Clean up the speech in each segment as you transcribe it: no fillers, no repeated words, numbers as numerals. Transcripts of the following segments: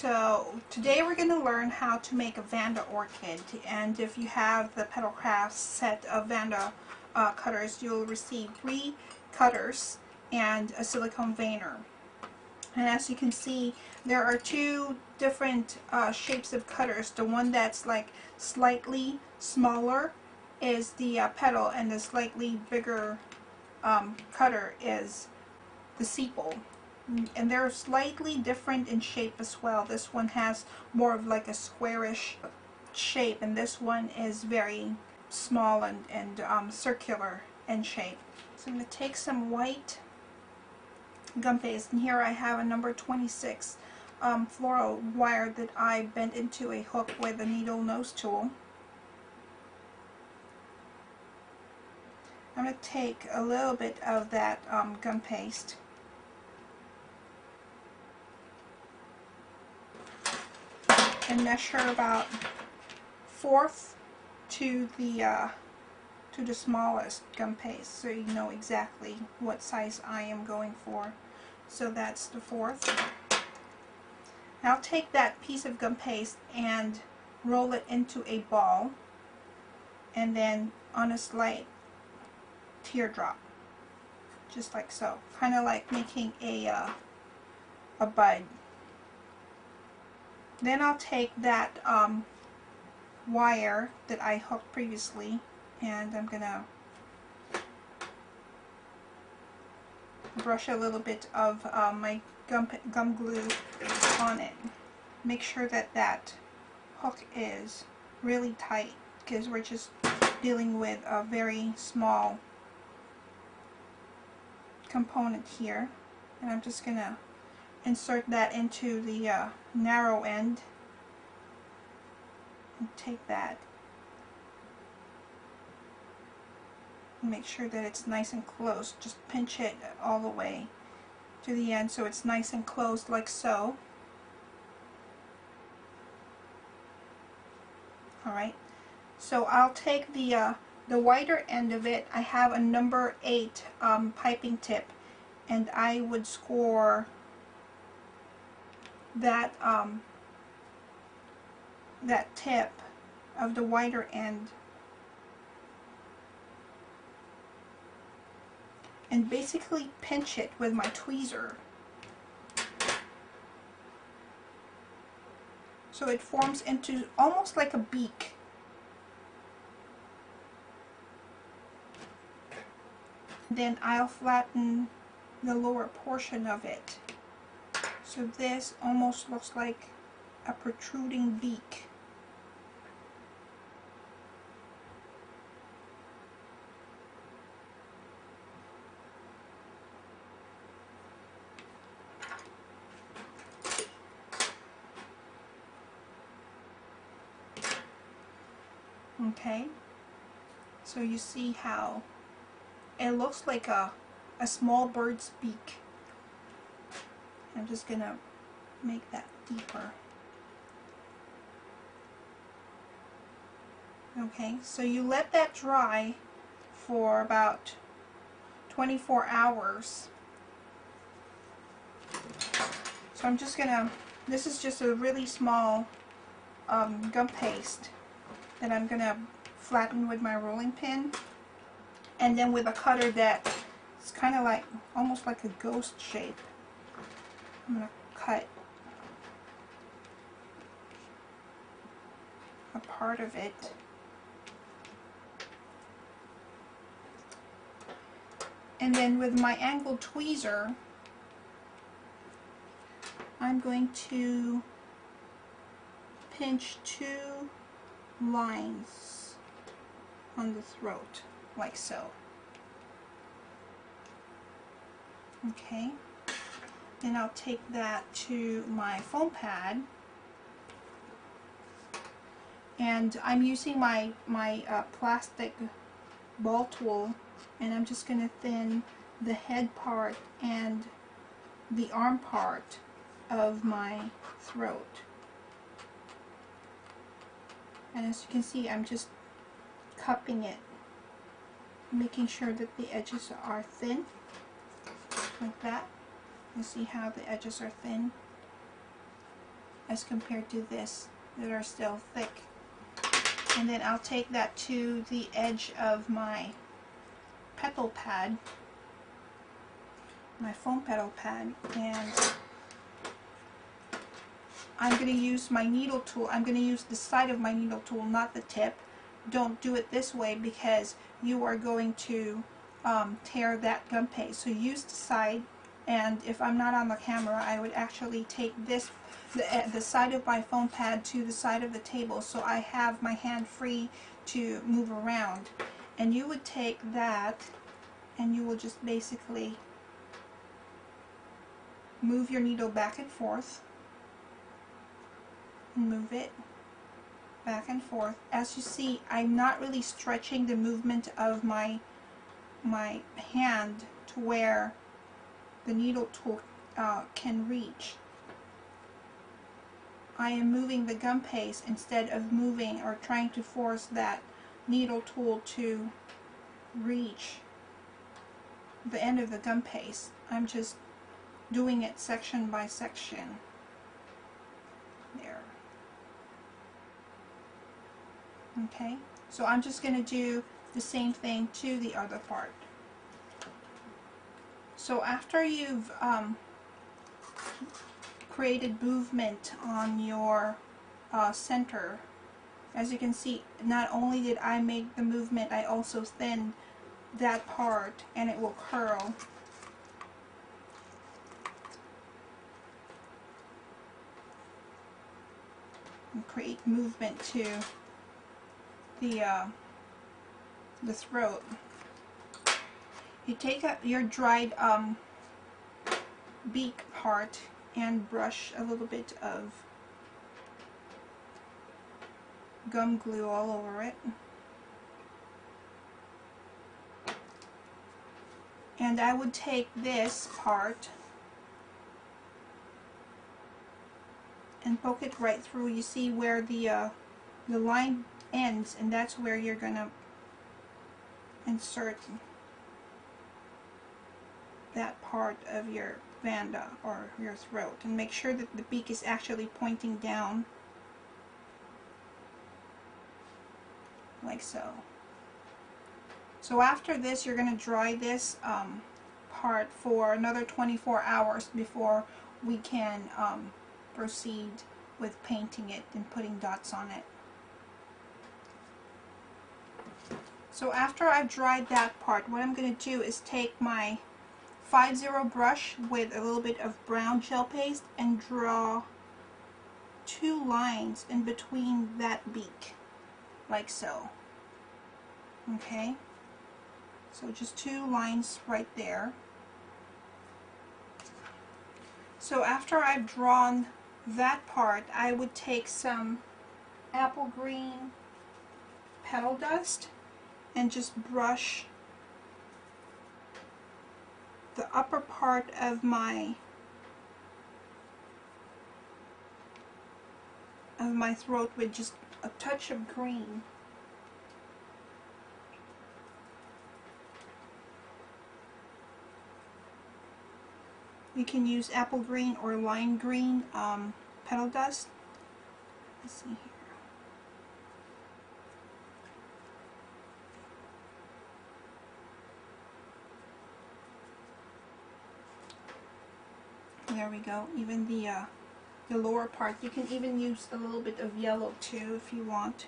So today we're going to learn how to make a Vanda Orchid, and if you have the Petal Crafts set of Vanda cutters, you'll receive 3 cutters and a silicone veiner. And as you can see, there are 2 different shapes of cutters. The one that's like slightly smaller is the Petal, and the slightly bigger cutter is the sepal. And they're slightly different in shape as well. This one has more of like a squarish shape, and this one is very small and circular in shape. So I'm going to take some white Gumpaste, and here I have a number 26 floral wire that I bent into a hook with a needle nose tool. I'm going to take a little bit of that Gumpaste and measure about 1/4 to the smallest Gumpaste, so you know exactly what size I am going for. So that's the 1/4. I'll take that piece of Gumpaste and roll it into a ball, and then on a slight teardrop, just like so, kind of like making a bud. Then I'll take that wire that I hooked previously, and I'm gonna brush a little bit of my gum glue on it. Make sure that that hook is really tight, because we're just dealing with a very small component here. And I'm just gonna insert that into the narrow end and take that and make sure that it's nice and close. Just pinch it all the way to the end so it's nice and close, like so. Alright, so I'll take the wider end of it. I have a number 8 piping tip, and I would score that that tip of the wider end and basically pinch it with my tweezer so it forms into almost like a beak. Then I'll flatten the lower portion of it, so this almost looks like a protruding beak. Okay, so you see how it looks like a small bird's beak. I'm just gonna make that deeper. Okay, so you let that dry for about 24 hours. So I'm just gonna, this is just a really small Gumpaste that I'm gonna flatten with my rolling pin, and then with a cutter that is kind of like, almost like a ghost shape, I'm gonna cut a part of it. And then with my angled tweezer, I'm going to pinch 2 lines on the throat, like so. Okay, then I'll take that to my foam pad, and I'm using my plastic ball tool, and I'm just going to thin the head part and the arm part of my throat. And as you can see, I'm just cupping it, making sure that the edges are thin, like that. You see how the edges are thin? as compared to this that are still thick. And then I'll take that to the edge of my petal pad, my foam petal pad, and I'm going to use my needle tool. I'm going to use the side of my needle tool, not the tip. Don't do it this way because you are going to tear that gum paste. So use the side, and if I'm not on the camera, I would actually take this, the side of my foam pad to the side of the table so I have my hand free to move around. And you would take that and you will just basically move your needle back and forth. Move it back and forth. As you see, I'm not really stretching the movement of my hand to where the needle tool can reach. I am moving the gum paste instead of moving or trying to force that needle tool to reach the end of the gum paste. I'm just doing it section by section. There. Okay, so I'm just going to do the same thing to the other part. So after you've created movement on your center, as you can see, not only did I make the movement, I also thinned that part and it will curl. And create movement to the throat. You take your dried beak part and brush a little bit of gum glue all over it. And I would take this part and poke it right through. You see where the line ends, and that's where you're gonna insert that part of your Vanda or your throat, and make sure that the beak is actually pointing down like so. So after this, you're going to dry this part for another 24 hours before we can proceed with painting it and putting dots on it. So after I've dried that part, what I'm going to do is take my 5-0 brush with a little bit of brown gel paste and draw 2 lines in between that beak, like so. Okay, so just 2 lines right there. So after I've drawn that part, I would take some apple green petal dust and just brush the upper part of my throat with just a touch of green. You can use apple green or lime green petal dust. Let's see here. There we go. Even the lower part. You can even use a little bit of yellow too if you want.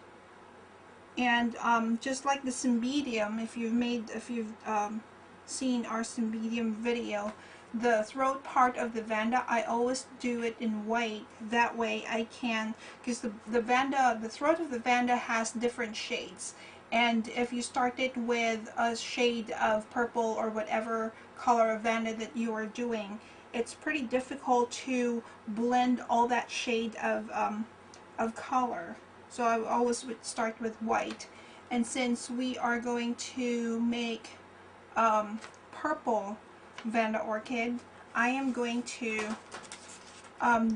And just like the Cymbidium, if you've seen our Cymbidium video, the throat part of the Vanda, I always do it in white. That way I can, because the throat of the Vanda has different shades. And if you start it with a shade of purple or whatever color of Vanda that you are doing, it's pretty difficult to blend all that shade of color. So I always would start with white. And since we are going to make purple Vanda Orchid, I am going to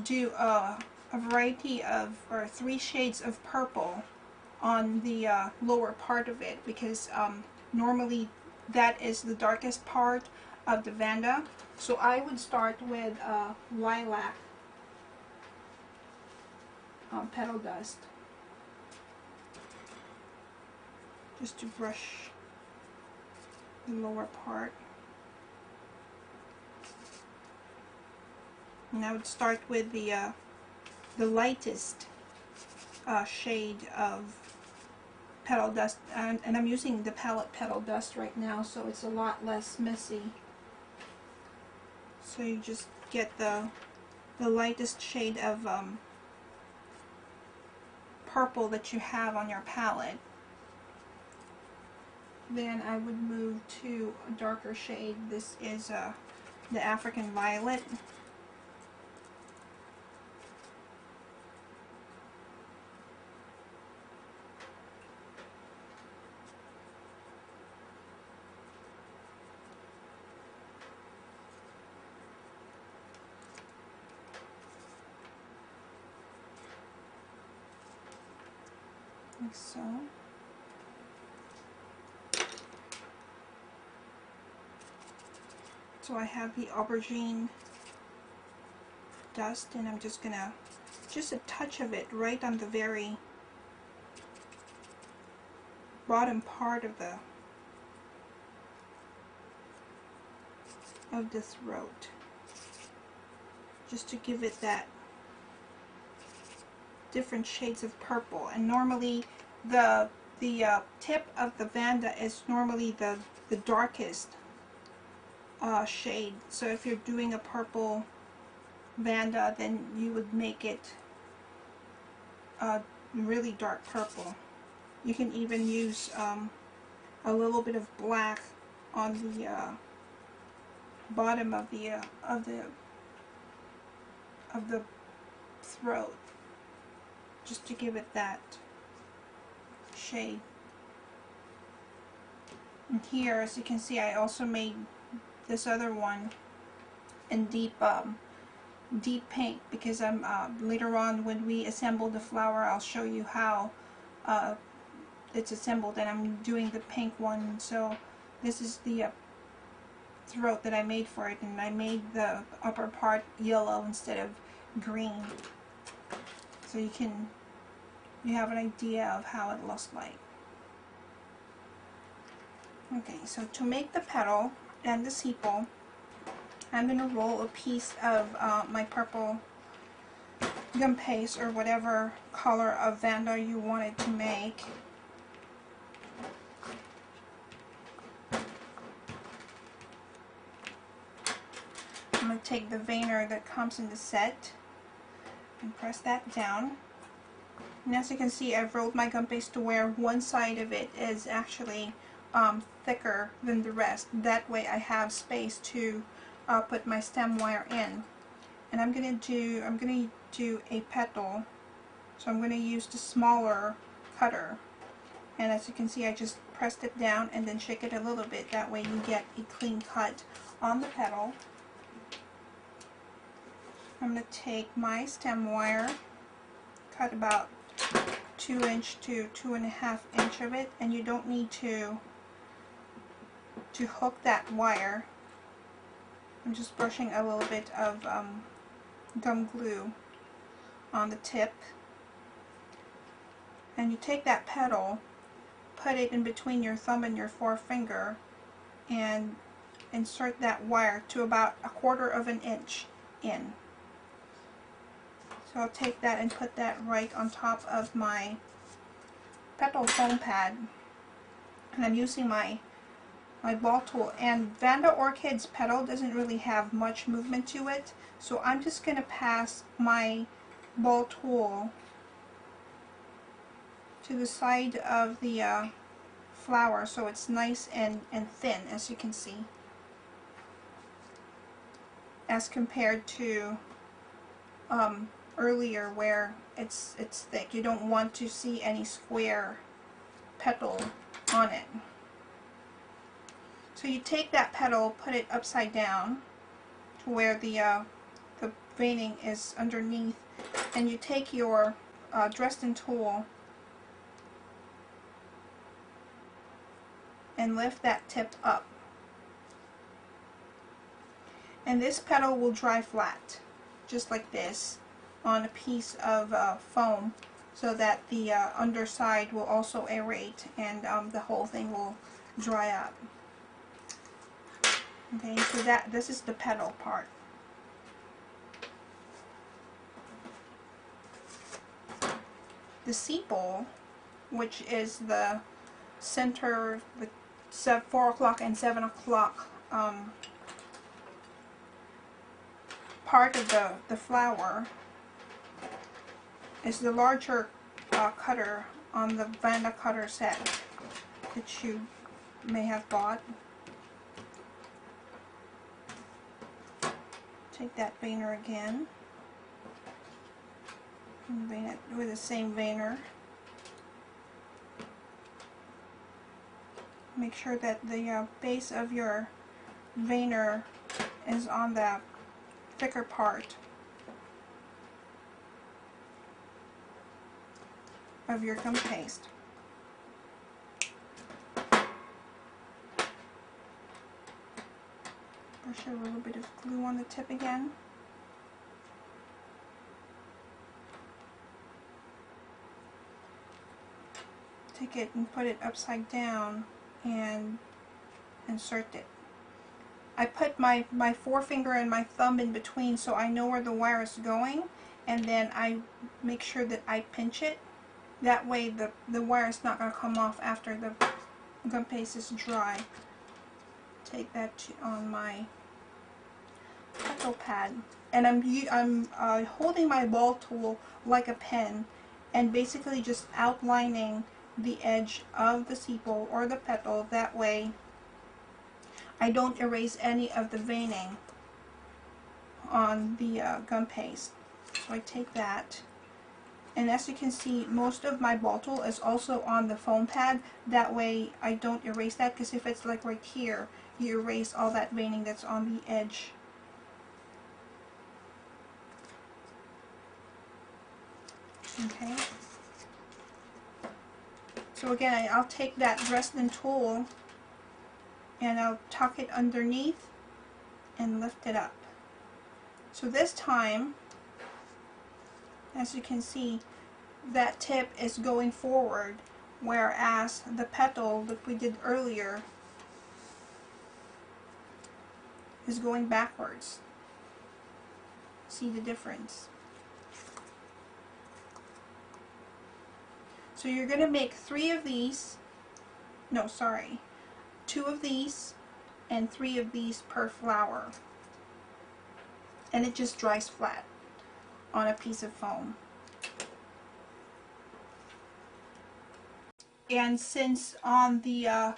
do a variety of, or 3 shades of purple on the lower part of it, because normally that is the darkest part of the Vanda. So I would start with lilac. petal dust, just to brush the lower part. And I would start with the lightest shade of petal dust, and I'm using the palette petal dust right now, so it's a lot less messy. So you just get the lightest shade of purple that you have on your palette. Then I would move to a darker shade. This is the African Violet. Like so. So I have the aubergine dust, and I'm just gonna, just a touch of it right on the very bottom part of the throat, just to give it that different shades of purple. And normally the tip of the Vanda is normally the darkest shade. So if you're doing a purple Vanda, then you would make it really dark purple. You can even use a little bit of black on the bottom of the throat, just to give it that shade. And here, as you can see, I also made this other one in deep pink, because I'm later on when we assemble the flower, I'll show you how it's assembled, and I'm doing the pink one. So this is the throat that I made for it, and I made the upper part yellow instead of green, so you have an idea of how it looks like. Okay, so to make the petal and the sepal, I'm going to roll a piece of my purple Gumpaste, or whatever color of Vanda you wanted to make. I'm going to take the veiner that comes in the set and press that down. And as you can see, I've rolled my Gumpaste to where one side of it is actually thicker than the rest. That way I have space to put my stem wire in. And I'm going to do a petal, so I'm going to use the smaller cutter. And as you can see, I just pressed it down and then shake it a little bit. That way you get a clean cut on the petal. I'm going to take my stem wire, cut about 2 inch to 2.5 inch of it, and you don't need to hook that wire. I'm just brushing a little bit of gum glue on the tip, and you take that petal, put it in between your thumb and your forefinger, and insert that wire to about 1/4 of an inch in. So I'll take that and put that right on top of my petal foam pad, and I'm using my ball tool. And Vanda Orchid's petal doesn't really have much movement to it, so I'm just going to pass my ball tool to the side of the flower, so it's nice and thin, as you can see, as compared to earlier where it's thick. You don't want to see any square petal on it. So you take that petal, put it upside down to where the veining is underneath, and you take your Dresden tool and lift that tip up. And this petal will dry flat, just like this. on a piece of foam so that the underside will also aerate and the whole thing will dry up. Okay, so this is the petal part. The sepal, which is the center, the 4 o'clock and 7 o'clock part of the flower, is the larger cutter on the Vanda cutter set that you may have bought. Take that veiner again and vein it with the same veiner. Make sure that the base of your veiner is on the thicker part of your gum paste. Brush a little bit of glue on the tip again. Take it and put it upside down and insert it. I put my forefinger and my thumb in between so I know where the wire is going, and then I make sure that I pinch it. That way the wire is not going to come off after the gum paste is dry. Take that on my petal pad, and I'm holding my ball tool like a pen and basically just outlining the edge of the sepal or the petal. That way I don't erase any of the veining on the gum paste. So I take that, and as you can see, most of my ball tool is also on the foam pad. That way I don't erase that, because if it's like right here, you erase all that veining that's on the edge. Okay. So again, I'll take that Dresden tool and I'll tuck it underneath and lift it up. So this time, as you can see, that tip is going forward, whereas the petal that we did earlier is going backwards. See the difference? So you're going to make 3 of these, no, sorry, 2 of these and 3 of these per flower. And it just dries flat on a piece of foam. And since on the,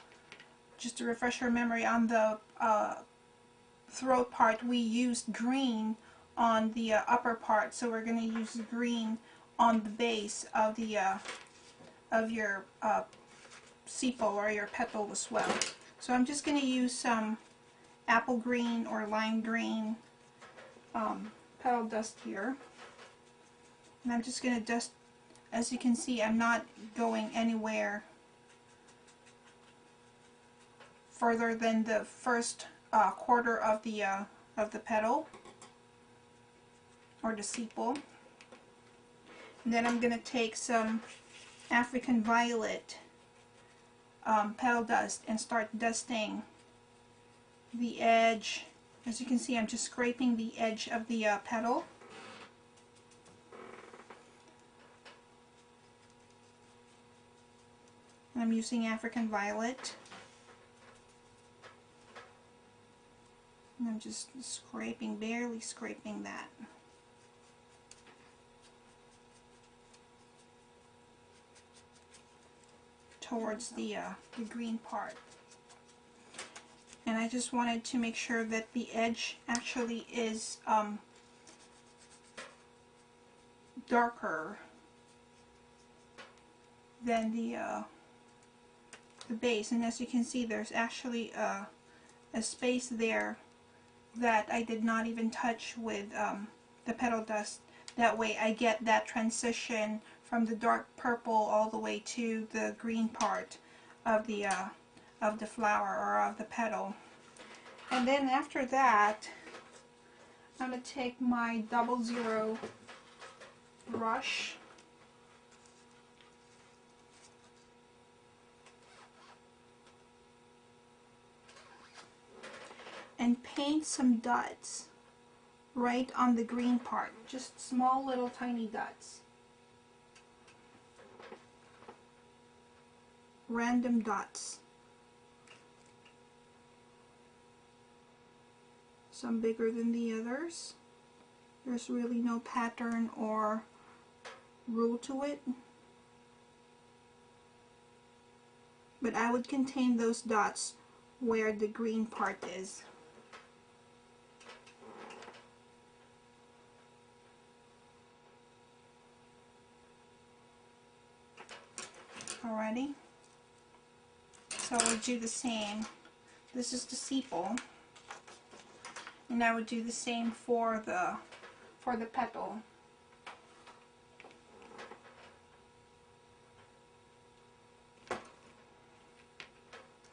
just to refresh your memory, on the throat part we used green on the upper part, so we're going to use green on the base of the of your sepal or your petal as well. So I'm just going to use some apple green or lime green petal dust here, and I'm just going to dust. As you can see, I'm not going anywhere further than the first quarter of the petal or the sepal. And then I'm going to take some African violet petal dust and start dusting the edge. As you can see, I'm just scraping the edge of the petal. And I'm using African violet. And I'm just scraping, barely scraping that. Towards the green part. And I just wanted to make sure that the edge actually is darker than the base. And as you can see, there's actually a space there that I did not even touch with the petal dust. That way I get that transition from the dark purple all the way to the green part of the flower or of the petal. And then after that, I'm going to take my 00 brush. And paint some dots right on the green part, just small little tiny dots, random dots, some bigger than the others. There's really no pattern or rule to it, but I would contain those dots where the green part is. Alrighty, so I would do the same. This is the sepal, and I would do the same for the petal.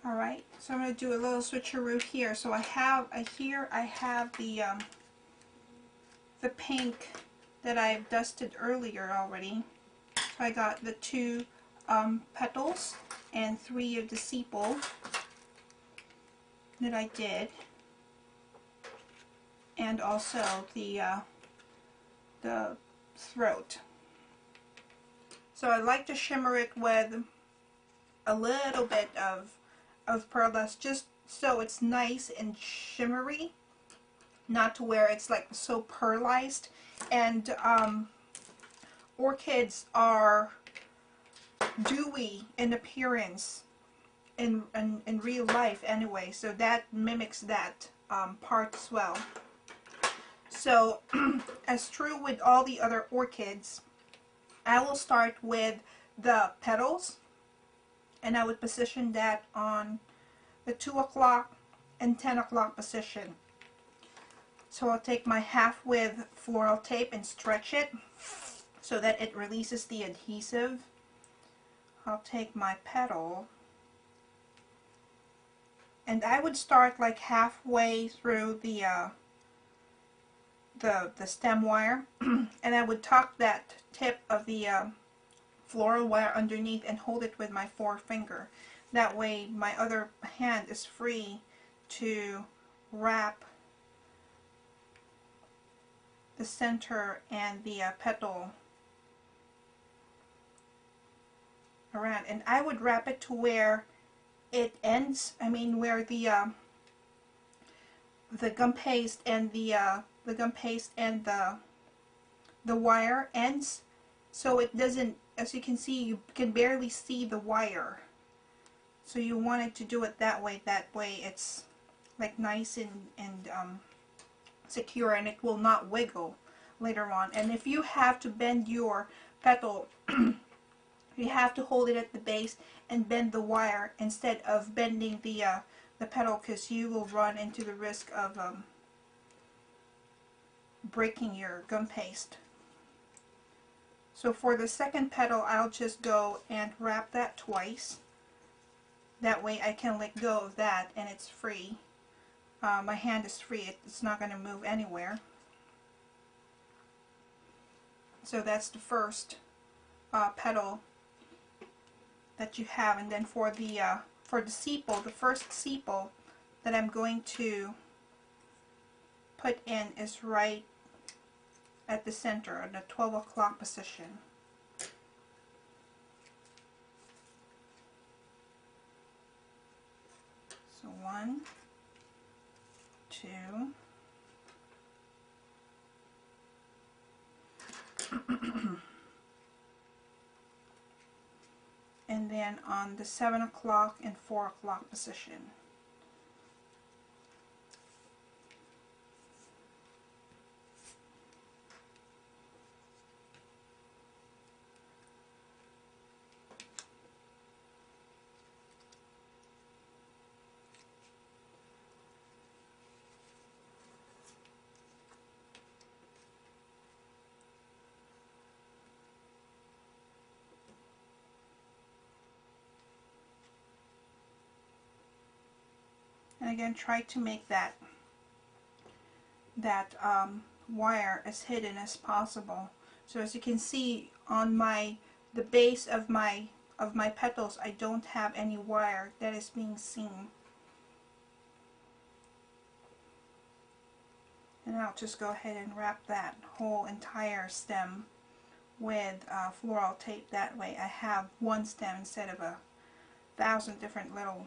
Alright, so I'm going to do a little switcheroo here. So I have the pink that I've dusted earlier already. So I got the 2 petals and 3 of the sepal that I did, and also the throat. So I like to shimmer it with a little bit of pearl dust, just so it's nice and shimmery, not to where it's like so pearlized. And orchids are dewy in appearance in real life anyway, so that mimics that part as well. So as true with all the other orchids, I will start with the petals, and I would position that on the 2 o'clock and 10 o'clock position. So I'll take my half width floral tape and stretch it so that it releases the adhesive. I'll take my petal, and I would start like halfway through the stem wire, and I would tuck that tip of the floral wire underneath and hold it with my forefinger. That way my other hand is free to wrap the center and the petal around. And I would wrap it to where it ends, where the gum paste and the wire ends, so it doesn't, as you can see, you can barely see the wire. So you want it to do it that way it's like nice and secure, and it will not wiggle later on. And if you have to bend your petal, you have to hold it at the base and bend the wire instead of bending the petal, because you will run into the risk of breaking your gum paste. So for the second petal, I'll just go and wrap that twice. That way I can let go of that and it's free. My hand is free, it's not going to move anywhere. So that's the first petal that you have. And then for the sepal, the first sepal that I'm going to put in is right at the center, in the 12 o'clock position. So 1, 2, and then on the 7 o'clock and 4 o'clock position. And again, try to make that wire as hidden as possible, So as you can see on the base of my petals, I don't have any wire that is being seen. And I'll just go ahead and wrap that whole entire stem with floral tape. That way I have one stem instead of 1,000 different little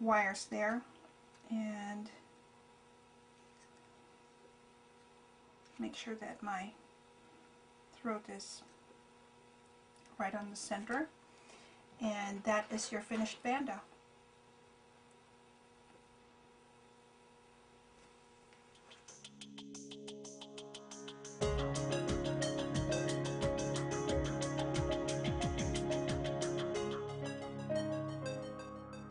wires there. And make sure that my throat is right on the center. And that is your finished Vanda.